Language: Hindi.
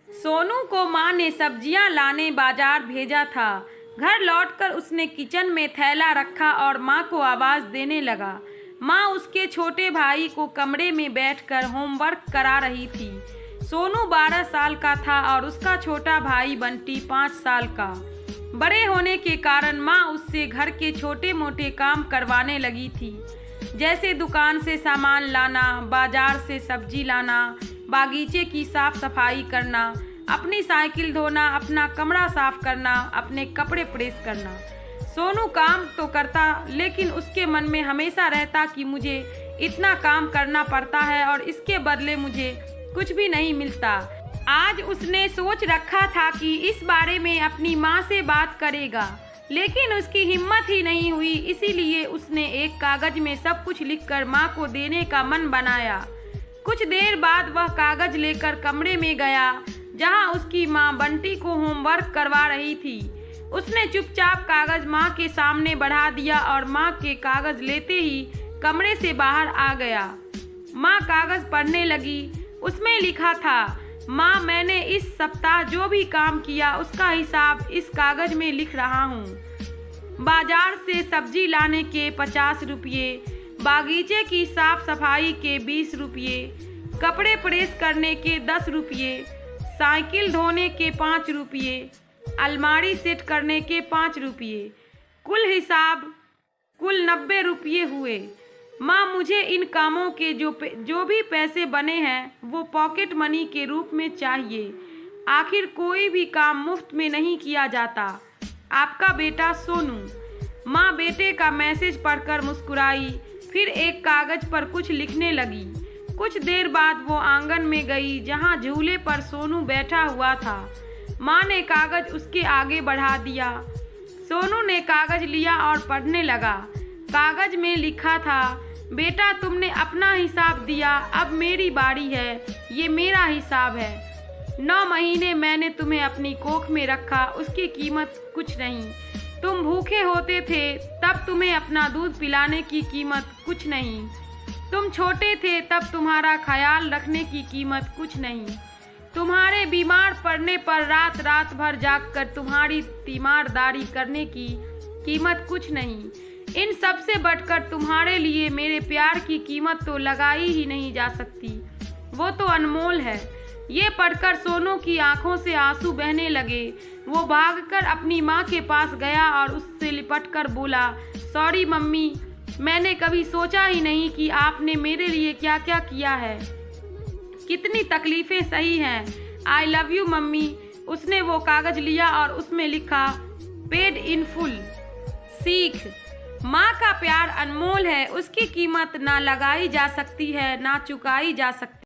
सोनू को माँ ने सब्जियां लाने बाजार भेजा था। घर लौटकर उसने किचन में थैला रखा और माँ को आवाज़ देने लगा। माँ उसके छोटे भाई को कमरे में बैठकर होमवर्क करा रही थी। सोनू 12 साल का था और उसका छोटा भाई बंटी 5 साल का। बड़े होने के कारण माँ उससे घर के छोटे मोटे काम करवाने लगी थी, जैसे दुकान से सामान लाना, बाजार से सब्जी लाना, बागीचे की साफ सफाई करना, अपनी साइकिल धोना, अपना कमरा साफ करना, अपने कपड़े प्रेस करना। सोनू काम तो करता, लेकिन उसके मन में हमेशा रहता कि मुझे इतना काम करना पड़ता है और इसके बदले मुझे कुछ भी नहीं मिलता। आज उसने सोच रखा था कि इस बारे में अपनी माँ से बात करेगा, लेकिन उसकी हिम्मत ही नहीं हुई। इसीलिए उसने एक कागज में सब कुछ लिखकर माँ को देने का मन बनाया। कुछ देर बाद वह कागज लेकर कमरे में गया, जहाँ उसकी माँ बंटी को होमवर्क करवा रही थी। उसने चुपचाप कागज माँ के सामने बढ़ा दिया और माँ के कागज लेते ही कमरे से बाहर आ गया। माँ कागज पढ़ने लगी। उसमें लिखा था, माँ, मैंने इस सप्ताह जो भी काम किया उसका हिसाब इस कागज में लिख रहा हूँ। बाजार से सब्जी लाने के 50 रुपये, बागीचे की साफ सफाई के 20 रुपये, कपड़े प्रेस करने के 10 रुपये, साइकिल धोने के 5 रुपये, अलमारी सेट करने के 5 रुपये, कुल हिसाब कुल 90 रुपये हुए। माँ, मुझे इन कामों के जो भी पैसे बने हैं वो पॉकेट मनी के रूप में चाहिए। आखिर कोई भी काम मुफ्त में नहीं किया जाता। आपका बेटा सोनू। माँ बेटे का मैसेज पढ़कर मुस्कुराई, फिर एक कागज पर कुछ लिखने लगी। कुछ देर बाद वो आंगन में गई, जहाँ झूले पर सोनू बैठा हुआ था। माँ ने कागज उसके आगे बढ़ा दिया। सोनू ने कागज लिया और पढ़ने लगा। कागज में लिखा था, बेटा, तुमने अपना हिसाब दिया, अब मेरी बारी है। ये मेरा हिसाब है। 9 महीने मैंने तुम्हें अपनी कोख में रखा, उसकी कीमत कुछ नहीं। तुम भूखे होते थे तब तुम्हें अपना दूध पिलाने की कीमत कुछ नहीं। तुम छोटे थे तब तुम्हारा ख्याल रखने की कीमत कुछ नहीं। तुम्हारे बीमार पड़ने पर रात रात भर जागकर तुम्हारी तीमारदारी करने की कीमत कुछ नहीं। इन सब से बढ़कर तुम्हारे लिए मेरे प्यार की कीमत तो लगाई ही नहीं जा सकती, वो तो अनमोल है। ये पढ़कर सोनू की आंखों से आंसू बहने लगे। वो भागकर अपनी माँ के पास गया और उससे लिपटकर बोला, सॉरी मम्मी, मैंने कभी सोचा ही नहीं कि आपने मेरे लिए क्या क्या किया है। कितनी तकलीफें सही हैं। I love you mummy. उसने वो कागज लिया और उसमें लिखा, पेड इन फुल। सीख, माँ का प्यार अनमोल है, उसकी कीमत ना लगाई जा सकती है, ना चुकाई जा सकती।